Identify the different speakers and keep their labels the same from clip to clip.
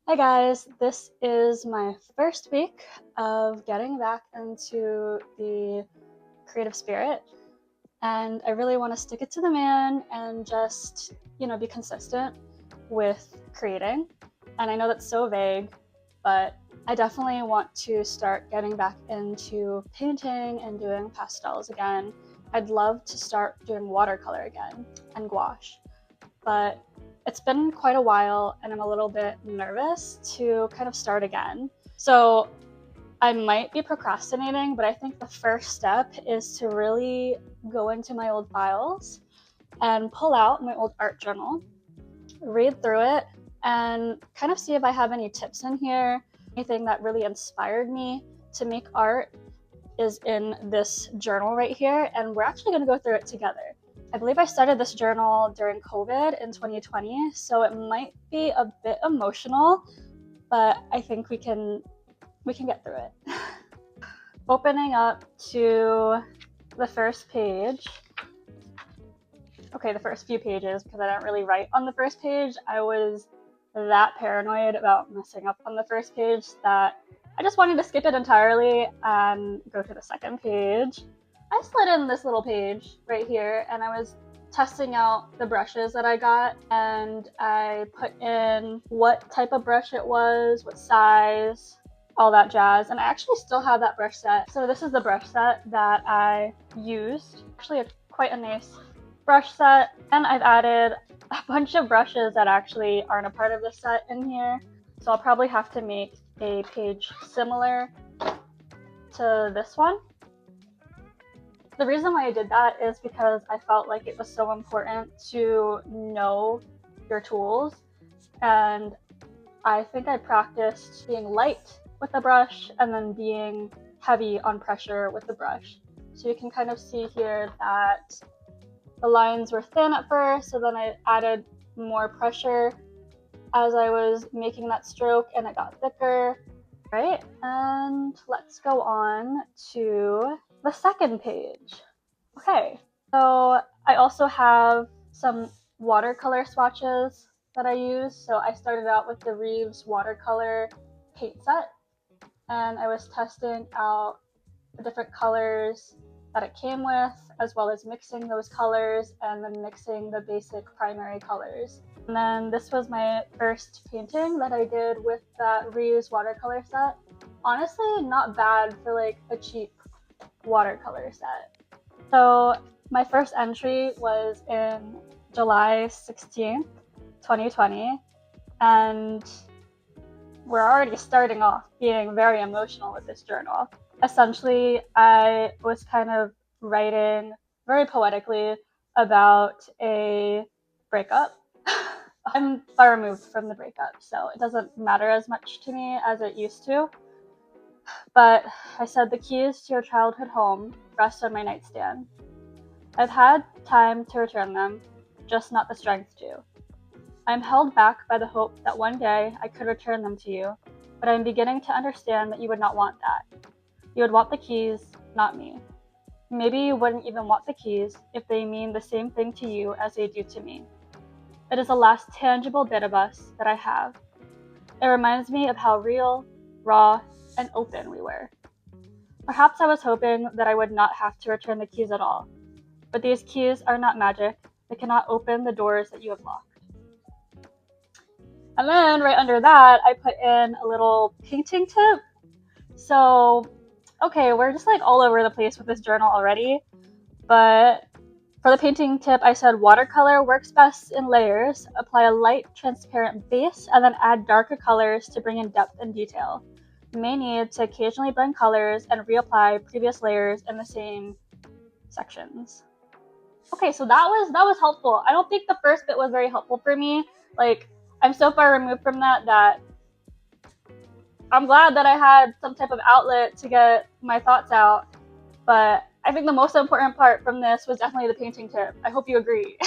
Speaker 1: Hi guys, this is my first week of getting back into the creative spirit, and I really want to stick it to the man and just, be consistent with creating. And I know that's so vague, but I definitely want to start getting back into painting and doing pastels again. I'd love to start doing watercolor again and gouache, but it's been quite a while and I'm a little bit nervous to kind of start again. So I might be procrastinating, but I think the first step is to really go into my old files and pull out my old art journal, read through it, and kind of see if I have any tips in here. Anything that really inspired me to make art is in this journal right here, and we're actually going to go through it together. I believe I started this journal during COVID in 2020, so it might be a bit emotional, but I think we can get through it. Opening up to the first page. Okay, the first few pages, because I didn't really write on the first page. I was that paranoid about messing up on the first page that I just wanted to skip it entirely and go to the second page. I slid in this little page right here and I was testing out the brushes that I got, and I put in what type of brush it was, what size, all that jazz, and I actually still have that brush set. So this is the brush set that I used. Actually quite a nice brush set, and I've added a bunch of brushes that actually aren't a part of the set in here. So I'll probably have to make a page similar to this one. The reason why I did that is because I felt like it was so important to know your tools, and I think I practiced being light with the brush and then being heavy on pressure with the brush. So you can kind of see here that the lines were thin at first, so then I added more pressure as I was making that stroke and it got thicker. Right, and let's go on to the second page. Okay, so I also have some watercolor swatches that I use. So I started out with the Reeves watercolor paint set, and I was testing out the different colors that it came with, as well as mixing those colors and then mixing the basic primary colors. And then this was my first painting that I did with that Reeves watercolor set. Honestly, not bad for like a cheap watercolor set. So my first entry was in July 16th, 2020, and we're already starting off being very emotional with this journal. Essentially, I was kind of writing very poetically about a breakup. I'm far removed from the breakup, so it doesn't matter as much to me as it used to. But I said, the keys to your childhood home rest on my nightstand. I've had time to return them, just not the strength to. I'm held back by the hope that one day I could return them to you, but I'm beginning to understand that you would not want that. You would want the keys, not me. Maybe you wouldn't even want the keys if they mean the same thing to you as they do to me. It is the last tangible bit of us that I have. It reminds me of how real, raw, and open we were. Perhaps I was hoping that I would not have to return the keys at all, but these keys are not magic. They cannot open the doors that you have locked. And then right under that, I put in a little painting tip. So, okay, we're just like all over the place with this journal already, but for the painting tip, I said watercolor works best in layers. Apply a light, transparent base, and then add darker colors to bring in depth and detail. You may need to occasionally blend colors and reapply previous layers in the same sections. Okay, so that was helpful. I don't think the first bit was very helpful for me. Like, I'm so far removed from that I'm glad that I had some type of outlet to get my thoughts out. But I think the most important part from this was definitely the painting tip. I hope you agree.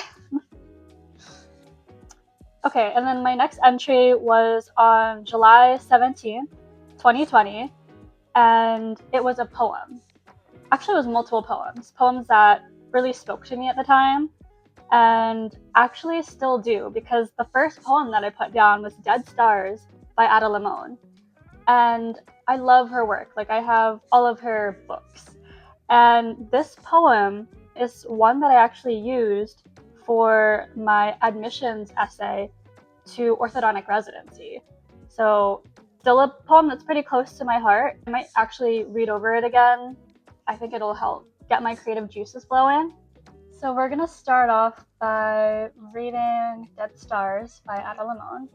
Speaker 1: Okay, and then my next entry was on July 17th, 2020, and it was a poem. Actually, it was multiple poems that really spoke to me at the time, and actually still do, because the first poem that I put down was Dead Stars by Ada Limon. And I love her work. Like, I have all of her books. And this poem is one that I actually used for my admissions essay to orthodontic residency. So still a poem that's pretty close to my heart. I might actually read over it again. I think it'll help get my creative juices flowing. So we're gonna start off by reading Dead Stars by Ada Limon.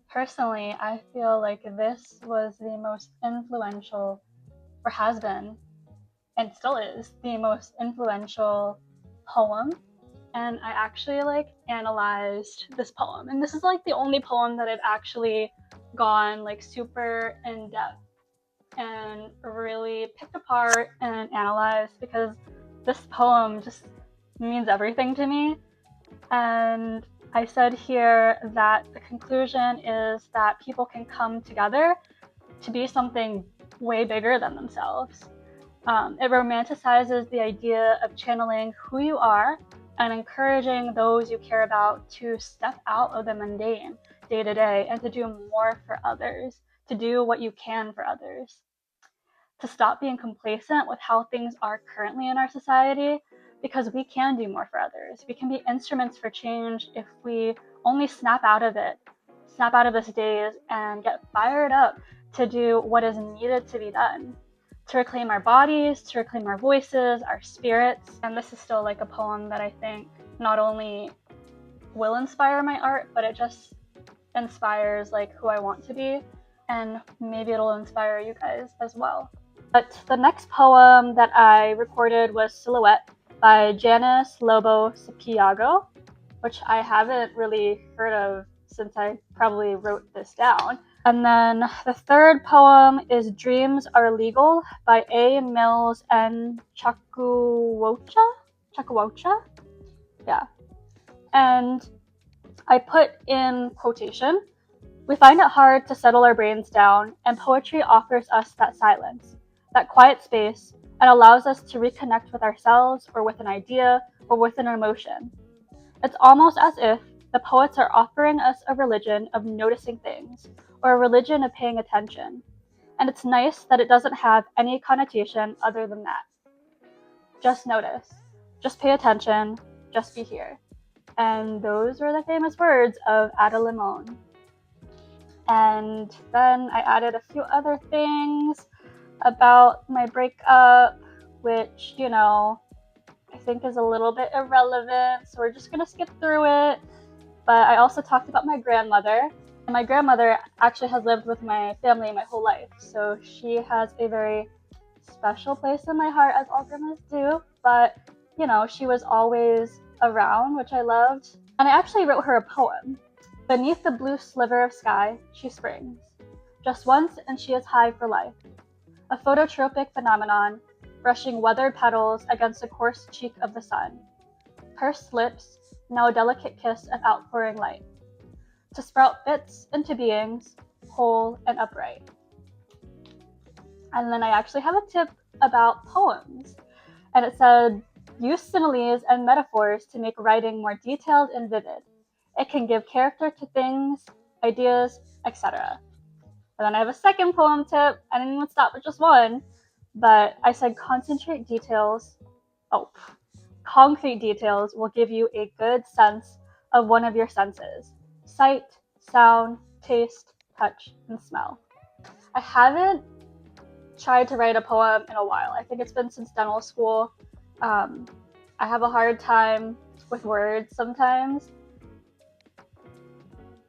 Speaker 1: Personally, I feel like this was the most influential, or has been, and still is, the most influential poem. And I actually analyzed this poem. And this is the only poem that I've actually gone super in depth and really picked apart and analyzed, because this poem just means everything to me. And I said here that the conclusion is that people can come together to be something way bigger than themselves. It romanticizes the idea of channeling who you are and encouraging those you care about to step out of the mundane day to day and to do more for others, to do what you can for others, to stop being complacent with how things are currently in our society, because we can do more for others. We can be instruments for change if we only snap out of this daze and get fired up to do what is needed to be done, to reclaim our bodies, to reclaim our voices, our spirits. And this is still a poem that I think not only will inspire my art, but it just inspires who I want to be, and maybe it'll inspire you guys as well. But the next poem that I recorded was Silhouette by Janice, Lobo, Sapigao, which I haven't really heard of since I probably wrote this down. And then the third poem is Dreams Are Legal by A. Mills and Chukwuocha? Yeah. And I put in quotation, "We find it hard to settle our brains down, and poetry offers us that silence, that quiet space, and allows us to reconnect with ourselves or with an idea or with an emotion. It's almost as if the poets are offering us a religion of noticing things, or a religion of paying attention. And it's nice that it doesn't have any connotation other than that. Just notice, just pay attention, just be here." And those were the famous words of Ada Limon. And then I added a few other things about my breakup, which, I think is a little bit irrelevant, so we're just gonna skip through it. But I also talked about my grandmother. And my grandmother actually has lived with my family my whole life, so she has a very special place in my heart, as all grandmas do. But, she was always around, which I loved. And I actually wrote her a poem. "Beneath the blue sliver of sky, she springs. Just once, and she is high for life. A phototropic phenomenon, brushing weathered petals against the coarse cheek of the sun. Pursed lips, now a delicate kiss of outpouring light, to sprout bits into beings, whole and upright." And then I actually have a tip about poems. And it said, "Use similes and metaphors to make writing more detailed and vivid. It can give character to things, ideas, etc." And then I have a second poem tip. I didn't even stop with just one, but I said concrete details will give you a good sense of one of your senses: sight, sound, taste, touch, and smell. I haven't tried to write a poem in a while. I think it's been since dental school. I have a hard time with words sometimes.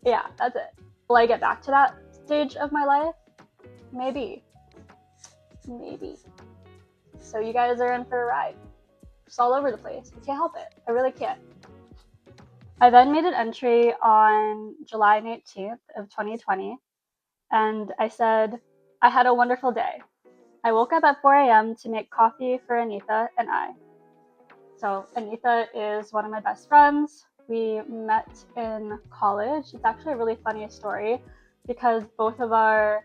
Speaker 1: Yeah, that's it. Will I get back to that stage of my life? Maybe. So you guys are in for a ride. Just all over the place. I can't help it. I really can't. I then made an entry on July 19th of 2020, and I said, "I had a wonderful day. I woke up at 4 a.m. to make coffee for Anita and I." So Anita is one of my best friends. We met in college. It's actually a really funny story, because both of our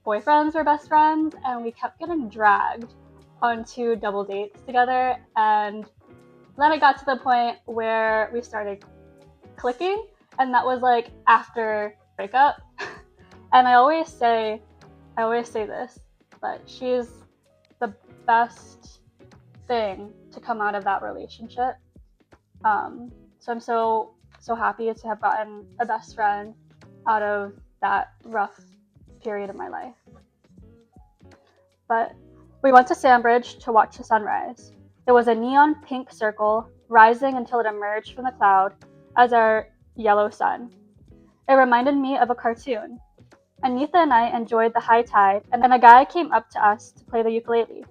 Speaker 1: boyfriends were best friends, and we kept getting dragged onto double dates together. And then it got to the point where we started clicking, and that was after breakup. And I always say this, but she's the best thing to come out of that relationship. So I'm so happy to have gotten a best friend out of that rough period of my life. But we went to Sandbridge to watch the sunrise. It was a neon pink circle rising until it emerged from the cloud as our yellow sun. It reminded me of a cartoon. Anitha and I enjoyed the high tide, and a guy came up to us to play the ukulele.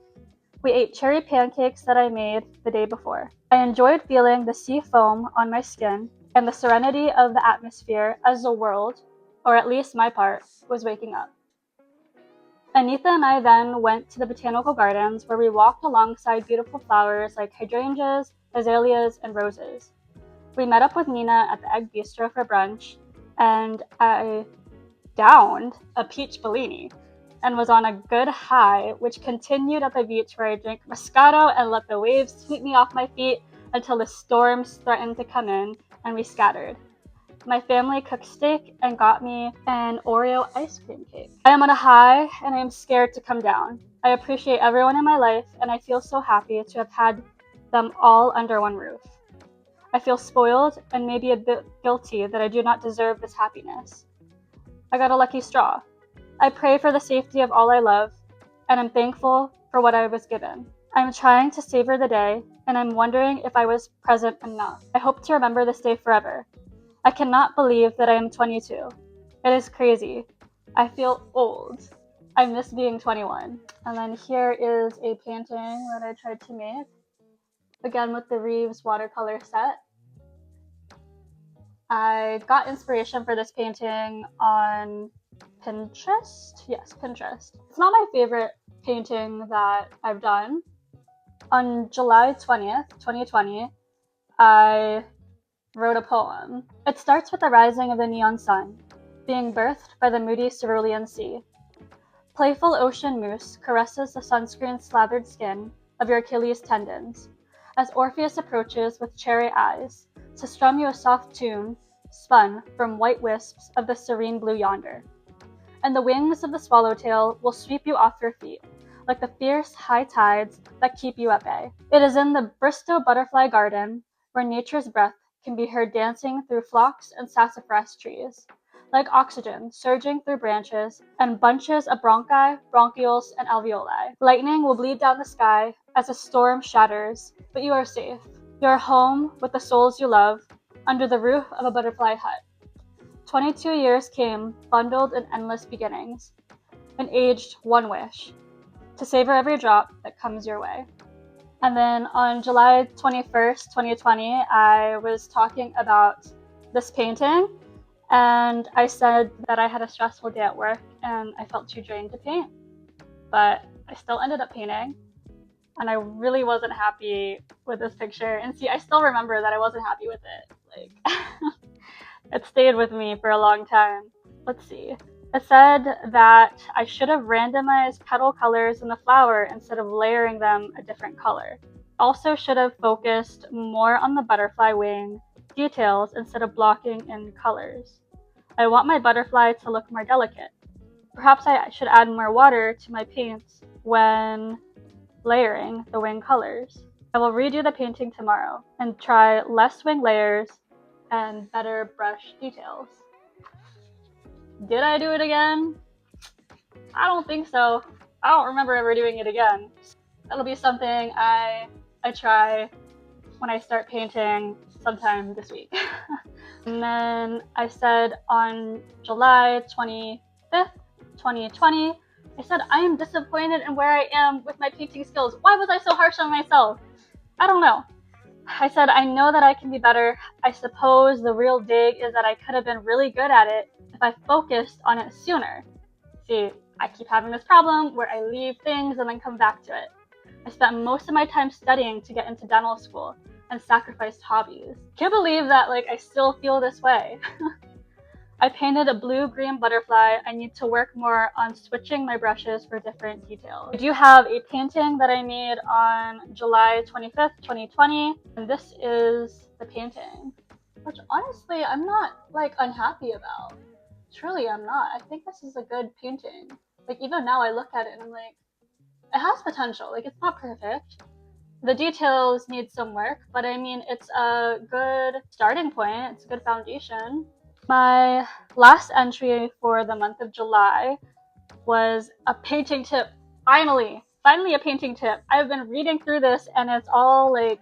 Speaker 1: We ate cherry pancakes that I made the day before. I enjoyed feeling the sea foam on my skin and the serenity of the atmosphere as the world, or at least my part, was waking up. Anitha and I then went to the botanical gardens where we walked alongside beautiful flowers like hydrangeas, azaleas, and roses. We met up with Nina at the Egg Bistro for brunch, and I downed a peach Bellini and was on a good high, which continued at the beach where I drank Moscato and let the waves sweep me off my feet until the storms threatened to come in and we scattered. My family cooked steak and got me an Oreo ice cream cake. I am on a high and I am scared to come down. I appreciate everyone in my life and I feel so happy to have had them all under one roof. I feel spoiled and maybe a bit guilty that I do not deserve this happiness. I got a lucky straw. I pray for the safety of all I love, and I'm thankful for what I was given. I'm trying to savor the day, and I'm wondering if I was present enough. I hope to remember this day forever. I cannot believe that I am 22. It is crazy. I feel old. I miss being 21. And then here is a painting that I tried to make, again with the Reeves watercolor set. I got inspiration for this painting on Pinterest. Yes, Pinterest. It's not my favorite painting that I've done. On July 20th, 2020, I wrote a poem. It starts with the rising of the neon sun, being birthed by the moody cerulean sea. Playful ocean moose caresses the sunscreen-slathered skin of your Achilles tendons, as Orpheus approaches with cherry eyes to strum you a soft tune spun from white wisps of the serene blue yonder. And the wings of the swallowtail will sweep you off your feet, like the fierce high tides that keep you at bay. It is in the Bristow Butterfly Garden where nature's breath can be heard dancing through phlox and sassafras trees, like oxygen surging through branches and bunches of bronchi, bronchioles, and alveoli. Lightning will bleed down the sky as a storm shatters, but you are safe. You are home with the souls you love, under the roof of a butterfly hut. 22 years came, bundled in endless beginnings, and aged one wish, to savor every drop that comes your way. And then on July 21st, 2020, I was talking about this painting, and I said that I had a stressful day at work and I felt too drained to paint, but I still ended up painting, and I really wasn't happy with this picture. And see, I still remember that I wasn't happy with it. Like, it stayed with me for a long time. Let's see. It said that I should have randomized petal colors in the flower instead of layering them a different color. Also should have focused more on the butterfly wing details instead of blocking in colors. I want my butterfly to look more delicate. Perhaps I should add more water to my paints when layering the wing colors. I will redo the painting tomorrow and try less wing layers and better brush details. Did I do it again? I don't think so. I don't remember ever doing it again. That'll be something I try when I start painting sometime this week. And then I said on July 25th, 2020, I said, I am disappointed in where I am with my painting skills. Why was I so harsh on myself? I don't know. I said, I know that I can be better. I suppose the real dig is that I could have been really good at it if I focused on it sooner. See, I keep having this problem where I leave things and then come back to it. I spent most of my time studying to get into dental school and sacrificed hobbies. Can't believe that I still feel this way. I painted a blue-green butterfly. I need to work more on switching my brushes for different details. I do have a painting that I made on July 25th, 2020, and this is the painting, which honestly I'm not unhappy about. truly am not. I think this is a good painting. Like, even now I look at it and I'm like, it has potential. Like, it's not perfect. The details need some work, but I mean, it's a good starting point. It's a good foundation. My last entry for the month of July was a painting tip. Finally a painting tip. I've been reading through this and it's all like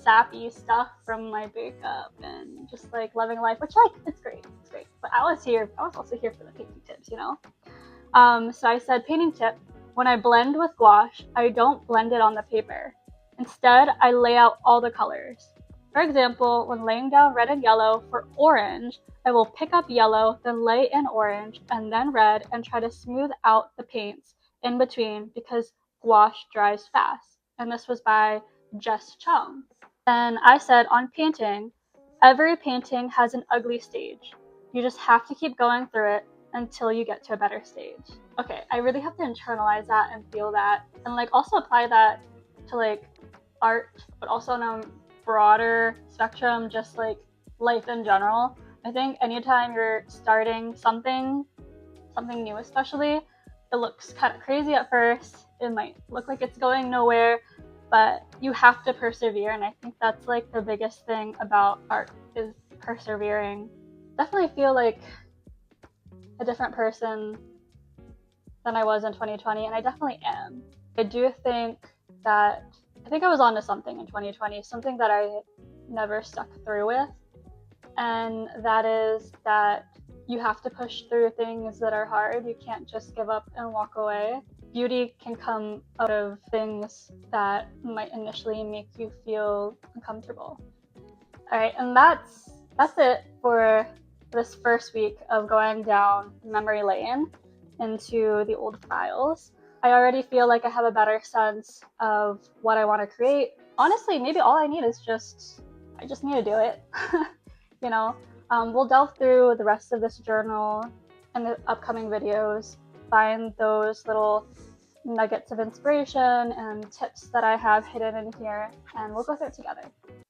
Speaker 1: sappy stuff from my breakup and just like loving life, which like it's great. But I was also here for the painting tips, you know? So I said painting tip, when I blend with gouache, I don't blend it on the paper. Instead, I lay out all the colors. For example, when laying down red and yellow for orange, I will pick up yellow, then lay in orange, and then red, and try to smooth out the paints in between because gouache dries fast. And this was by Jess Chung. Then I said on painting, every painting has an ugly stage. You just have to keep going through it until you get to a better stage. Okay, I really have to internalize that and feel that and like also apply that to like art, but also on a broader spectrum, just like life in general. I think anytime you're starting something new especially, it looks kind of crazy at first. It might look like it's going nowhere, but you have to persevere, and I think that's like the biggest thing about art is persevering. Definitely feel like a different person than I was in 2020, and I definitely am. I do think that I was onto something in 2020, something that I never stuck through with, and that is that you have to push through things that are hard. You can't just give up and walk away. Beauty can come out of things that might initially make you feel uncomfortable. All right, and that's it for this first week of going down memory lane into the old files. I already feel like I have a better sense of what I want to create. Honestly, maybe all I need is I just need to do it. You know, we'll delve through the rest of this journal in the upcoming videos, find those little nuggets of inspiration and tips that I have hidden in here, and we'll go through it together.